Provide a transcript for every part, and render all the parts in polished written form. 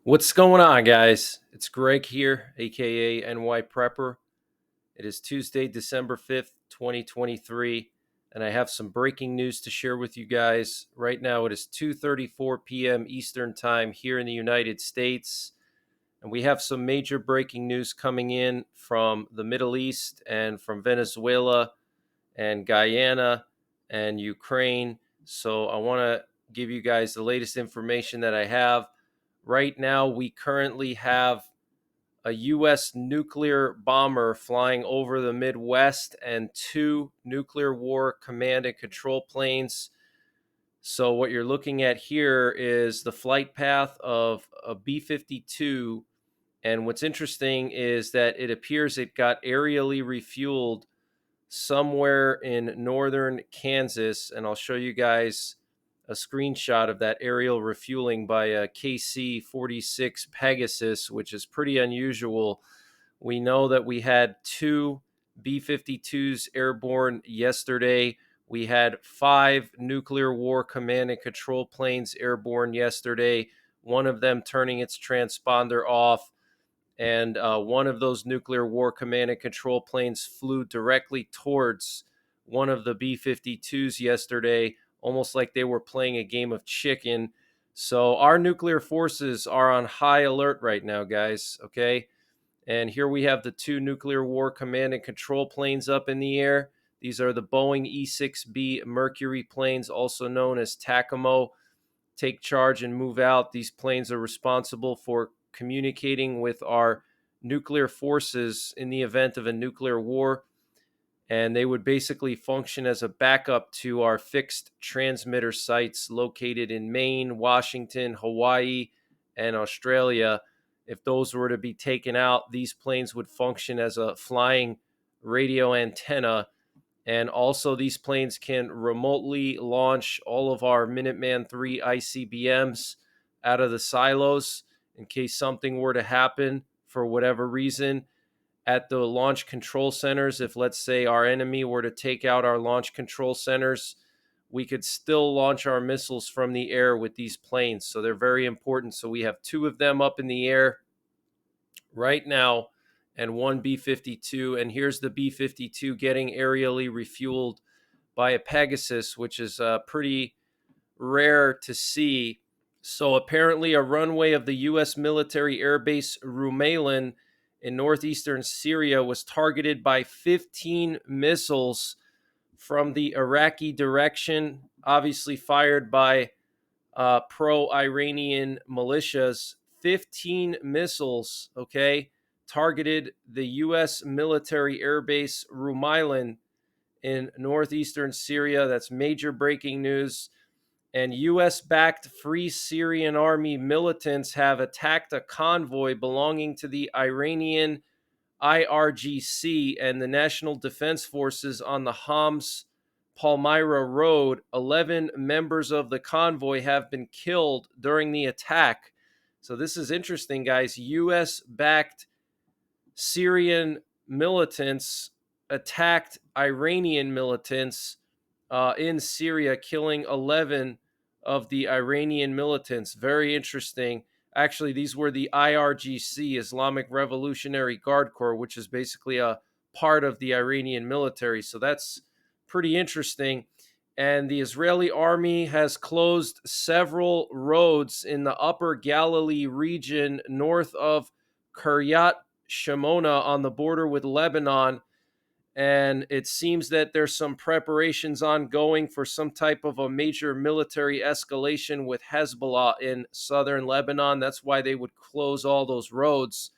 What's going on, guys? It's Greg here, aka NYPrepper. It is Tuesday, December 5th, 2023, and I have some breaking news to share with you guys. Right now, it is 2:34 p.m. Eastern Time here in the United States, and we have some major breaking news coming in from the Middle East and from Venezuela and Guyana and Ukraine. So I want to give you guys the latest information that I have. Right now, we currently have a U.S. nuclear bomber flying over the Midwest and two nuclear war command and control planes. So, what you're looking at here is the flight path of a B-52. And what's interesting is that it appears it got aerially refueled somewhere in northern Kansas. And I'll show you guys a screenshot of that aerial refueling by a KC-46 Pegasus, which is pretty unusual. We know that we had two B-52s airborne yesterday. We had 5 nuclear war command and control planes airborne yesterday, one of them turning its transponder off. And one of those nuclear war command and control planes flew directly towards one of the B-52s yesterday, almost like they were playing a game of chicken. So our nuclear forces are on high alert right now, guys, okay? And here we have the 2 nuclear war command and control planes up in the air. These are the Boeing E-6B Mercury planes, also known as TACAMO. Take charge and move out. These planes are responsible for communicating with our nuclear forces in the event of a nuclear war, and they would basically function as a backup to our fixed transmitter sites located in Maine, Washington, Hawaii, and Australia. If those were to be taken out, these planes would function as a flying radio antenna. And also, these planes can remotely launch all of our Minuteman III ICBMs out of the silos in case something were to happen for whatever reason at the launch control centers. If, let's say, our enemy were to take out our launch control centers, we could still launch our missiles from the air with these planes. So they're very important. So we have 2 of them up in the air right now and 1 B-52. And here's the B-52 getting aerially refueled by a Pegasus, which is pretty rare to see. So apparently a runway of the U.S. military airbase Rumelan in northeastern Syria was targeted by 15 missiles from the Iraqi direction, obviously fired by pro-Iranian militias. 15 missiles, okay, targeted the U.S. military airbase Rumelan in northeastern Syria. That's major breaking news. And U.S.-backed Free Syrian Army militants have attacked a convoy belonging to the Iranian IRGC and the National Defense Forces on the Homs Palmyra Road. 11 members of the convoy have been killed during the attack. So this is interesting, guys. U.S.-backed Syrian militants attacked Iranian militants in Syria, killing 11 of the Iranian militants. Very interesting. Actually, these were the IRGC, Islamic Revolutionary Guard Corps, which is basically a part of the Iranian military. So that's pretty interesting. And the Israeli army has closed several roads in the upper Galilee region north of Kiryat Shimona on the border with Lebanon. And it seems that there's some preparations ongoing for some type of a major military escalation with Hezbollah in southern Lebanon. That's why they would close all those roads,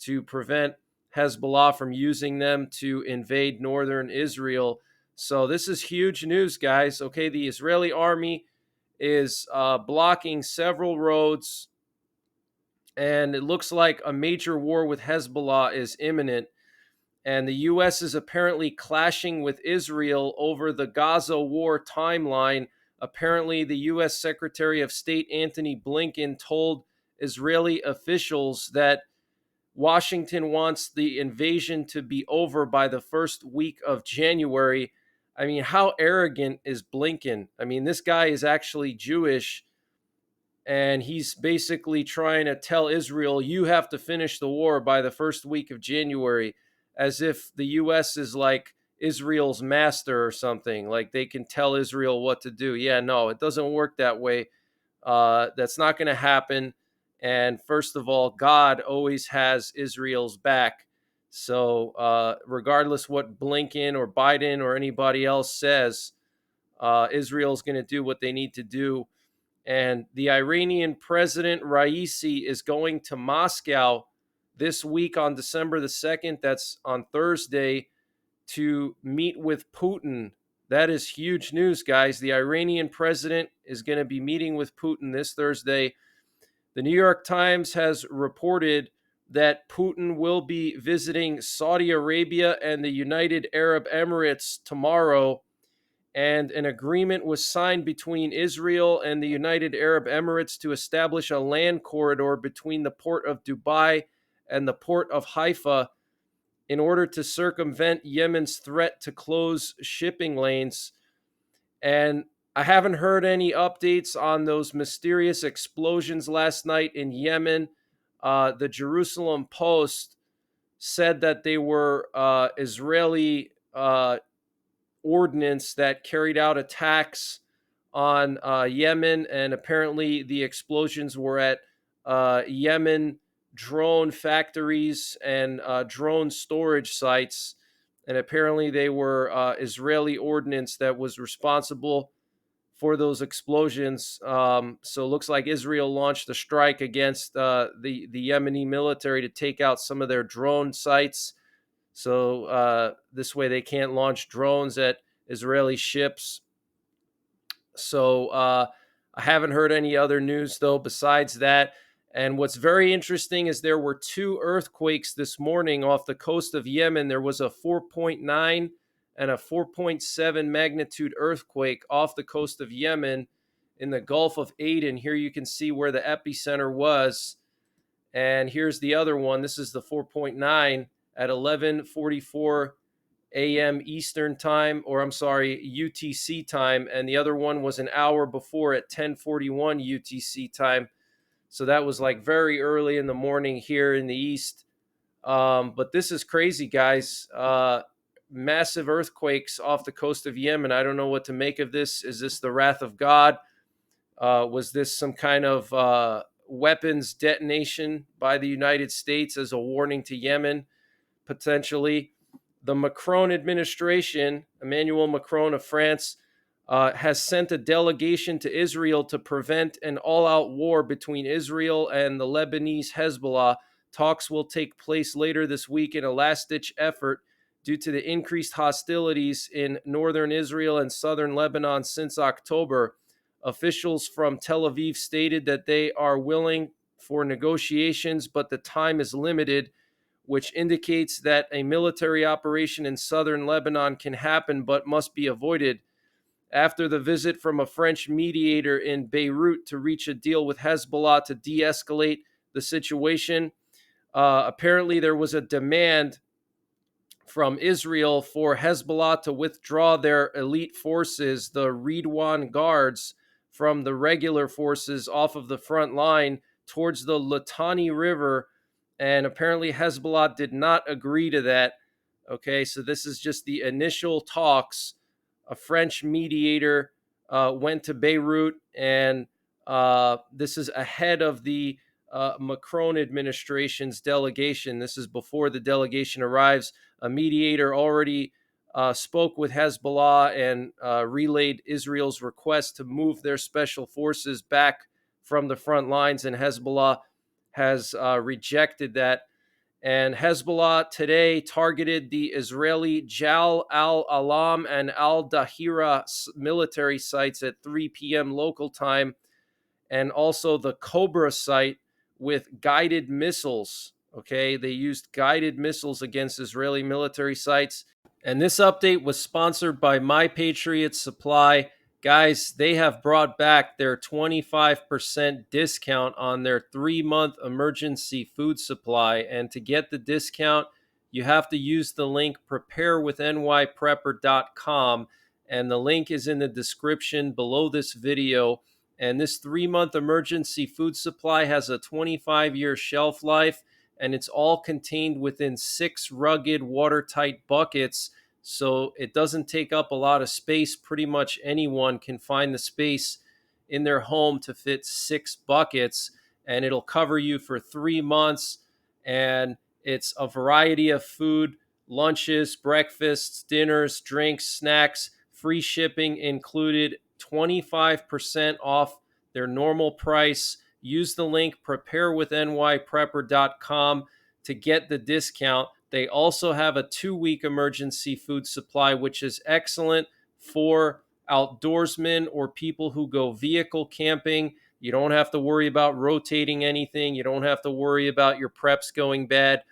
to prevent Hezbollah from using them to invade northern Israel. So this is huge news, guys. Okay, the Israeli army is blocking several roads, and it looks like a major war with Hezbollah is imminent. And the U.S. is apparently clashing with Israel over the Gaza war timeline. Apparently, the U.S. Secretary of State Antony Blinken told Israeli officials that Washington wants the invasion to be over by the first week of January. I mean, how arrogant is Blinken? I mean, this guy is actually Jewish, and he's basically trying to tell Israel, you have to finish the war by the first week of January, as if the U.S. is like Israel's master or something, like they can tell Israel what to do. Yeah, no, it doesn't work that way. That's not going to happen. And first of all, God always has Israel's back. So regardless what Blinken or Biden or anybody else says, Israel's going to do what they need to do. And the Iranian president Raisi is going to Moscow this week on December the 2nd. That's on Thursday, to meet with Putin. That is huge news, guys. The Iranian president is going to be meeting with Putin this Thursday. The New York Times has reported that Putin will be visiting Saudi Arabia and the United Arab Emirates tomorrow, and an agreement was signed between Israel and the United Arab Emirates to establish a land corridor between the port of Dubai and the port of Haifa in order to circumvent Yemen's threat to close shipping lanes. And I haven't heard any updates on those mysterious explosions last night in Yemen. The Jerusalem Post said that they were Israeli ordnance that carried out attacks on Yemen, and apparently the explosions were at Yemen drone factories and drone storage sites, and apparently they were Israeli ordnance that was responsible for those explosions. So it looks like Israel launched a strike against the Yemeni military to take out some of their drone sites. So this way they can't launch drones at Israeli ships. So I haven't heard any other news, though, besides that. And what's very interesting is there were two earthquakes this morning off the coast of Yemen. There was a 4.9 and a 4.7 magnitude earthquake off the coast of Yemen in the Gulf of Aden. Here you can see where the epicenter was. And here's the other one. This is the 4.9 at 11:44 a.m. Eastern time, or I'm sorry, UTC time, and the other one was an hour before at 10:41 UTC time. So that was like very early in the morning here in the East. But this is crazy, guys. Massive earthquakes off the coast of Yemen. I don't know what to make of this. Is this the wrath of God? Was this some kind of weapons detonation by the United States as a warning to Yemen, potentially? The Macron administration, Emmanuel Macron of France, has sent a delegation to Israel to prevent an all-out war between Israel and the Lebanese Hezbollah. Talks will take place later this week in a last-ditch effort due to the increased hostilities in northern Israel and southern Lebanon since October. Officials from Tel Aviv stated that they are willing for negotiations, but the time is limited, which indicates that a military operation in southern Lebanon can happen but must be avoided. After the visit from a French mediator in Beirut to reach a deal with Hezbollah to de-escalate the situation, apparently there was a demand from Israel for Hezbollah to withdraw their elite forces, the Ridwan Guards, from the regular forces off of the front line towards the Litani River. And apparently Hezbollah did not agree to that. Okay, so this is just the initial talks. A French mediator went to Beirut, and this is ahead of the Macron administration's delegation. This is before the delegation arrives. A mediator already spoke with Hezbollah and relayed Israel's request to move their special forces back from the front lines, and Hezbollah has rejected that. And Hezbollah today targeted the Israeli Jal al-Alam and al-Dahira military sites at 3 p.m. local time, and also the Cobra site with guided missiles. Okay, they used guided missiles against Israeli military sites. And this update was sponsored by My Patriot Supply. Guys, they have brought back their 25% discount on their 3-month emergency food supply. And to get the discount, you have to use the link preparewithnyprepper.com. And the link is in the description below this video. And this 3-month emergency food supply has a 25-year shelf life, and it's all contained within 6 rugged, watertight buckets. So it doesn't take up a lot of space. Pretty much anyone can find the space in their home to fit 6 buckets, and it'll cover you for 3 months. And it's a variety of food: lunches, breakfasts, dinners, drinks, snacks, free shipping included, 25% off their normal price. Use the link preparewithnyprepper.com to get the discount. They also have a 2-week emergency food supply, which is excellent for outdoorsmen or people who go vehicle camping. You don't have to worry about rotating anything. You don't have to worry about your preps going bad.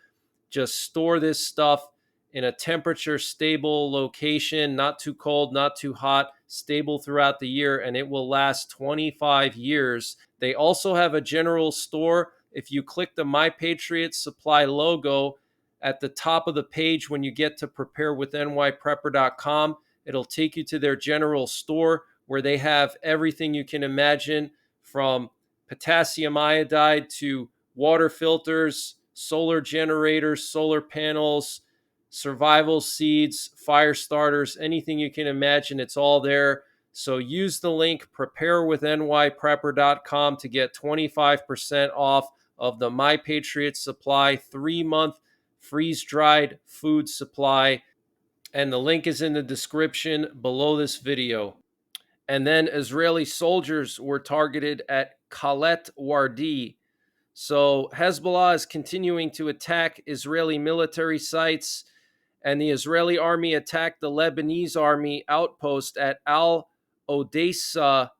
Just store this stuff in a temperature stable location, not too cold, not too hot, stable throughout the year, and it will last 25 years. They also have a general store. If you click the My Patriot Supply logo at the top of the page when you get to preparewithnyprepper.com, it'll take you to their general store where they have everything you can imagine, from potassium iodide to water filters, solar generators, solar panels, survival seeds, fire starters, anything you can imagine, it's all there. So use the link preparewithnyprepper.com to get 25% off of the My Patriot Supply 3-month freeze-dried food supply. And the link is in the description below this video. And then Israeli soldiers were targeted at Khalet Wardi. So Hezbollah is continuing to attack Israeli military sites, and the Israeli army attacked the Lebanese army outpost at Al-Odessa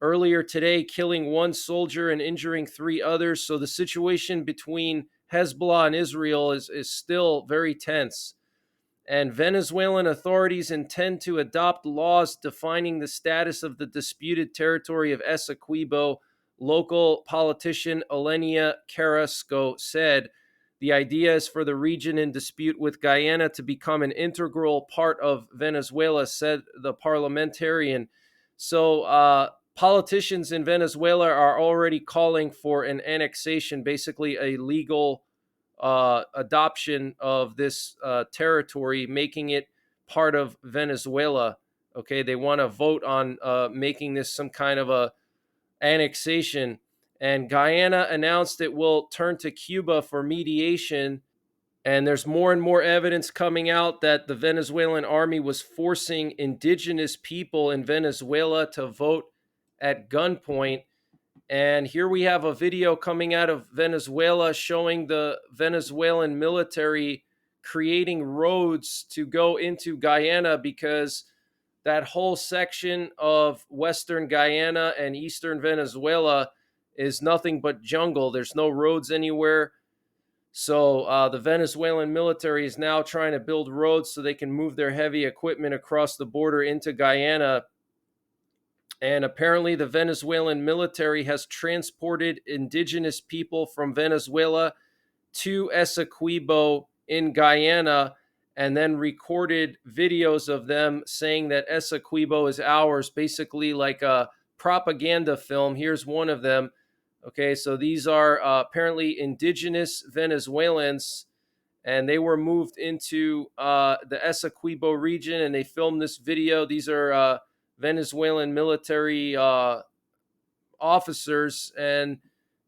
earlier today, killing 1 soldier and injuring 3 others. So the situation between Hezbollah and Israel is still very tense. And Venezuelan authorities intend to adopt laws defining the status of the disputed territory of Essequibo. Local politician Elenia Carrasco said the idea is for the region in dispute with Guyana to become an integral part of Venezuela, said the parliamentarian. So politicians in Venezuela are already calling for an annexation, basically a legal adoption of this territory, making it part of Venezuela. Okay, they want to vote on making this some kind of a annexation. And Guyana announced it will turn to Cuba for mediation. And there's more and more evidence coming out that the Venezuelan army was forcing indigenous people in Venezuela to vote at gunpoint. And here we have a video coming out of Venezuela showing the Venezuelan military creating roads to go into Guyana, because that whole section of Western Guyana and Eastern Venezuela is nothing but jungle. There's no roads anywhere. So the Venezuelan military is now trying to build roads so they can move their heavy equipment across the border into Guyana. And apparently the Venezuelan military has transported indigenous people from Venezuela to Essequibo in Guyana, and then recorded videos of them saying that Essequibo is ours, basically like a propaganda film. Here's one of them. Okay, so these are apparently indigenous Venezuelans, and they were moved into the Essequibo region, and they filmed this video. These are Venezuelan military officers, and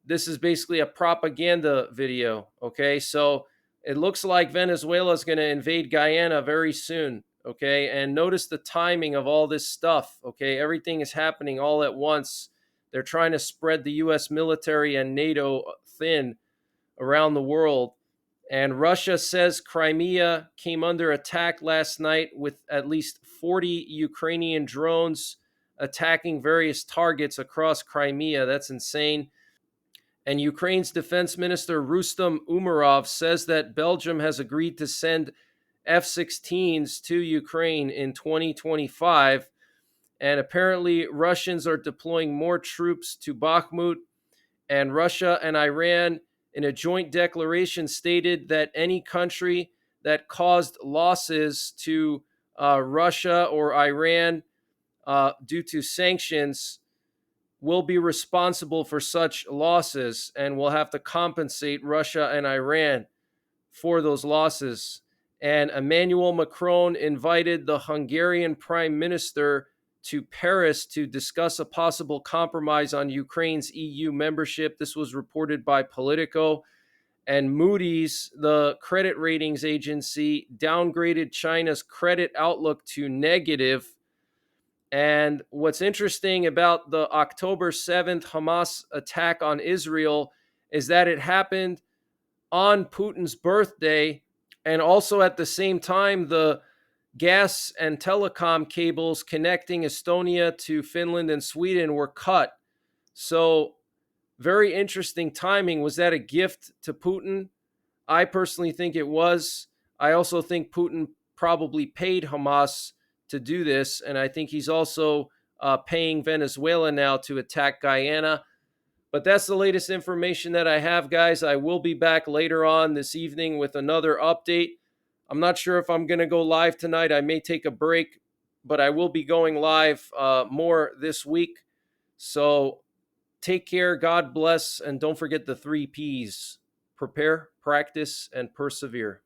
this is basically a propaganda video. Okay, so it looks like Venezuela is going to invade Guyana very soon. Okay, and notice the timing of all this stuff. Okay, everything is happening all at once. They're trying to spread the U.S. military and NATO thin around the world. And Russia says Crimea came under attack last night with at least 40 Ukrainian drones attacking various targets across Crimea. That's insane. And Ukraine's defense minister Rustem Umerov says that Belgium has agreed to send F-16s to Ukraine in 2025. And apparently Russians are deploying more troops to Bakhmut. And Russia and Iran, in a joint declaration, stated that any country that caused losses to Russia or Iran due to sanctions will be responsible for such losses and will have to compensate Russia and Iran for those losses. And Emmanuel Macron invited the Hungarian Prime Minister to Paris to discuss a possible compromise on Ukraine's EU membership. This was reported by Politico. And Moody's, the credit ratings agency, downgraded China's credit outlook to negative. And what's interesting about the October 7th Hamas attack on Israel is that it happened on Putin's birthday. And also at the same time, the gas and telecom cables connecting Estonia to Finland and Sweden were cut. So, very interesting timing. Was that a gift to Putin? I personally think it was. I also think Putin probably paid Hamas to do this. And I think he's also paying Venezuela now to attack Guyana. But that's the latest information that I have, guys. I will be back later on this evening with another update. I'm not sure if I'm going to go live tonight. I may take a break, but I will be going live more this week. So take care, God bless, and don't forget the 3 Ps: prepare, practice, and persevere.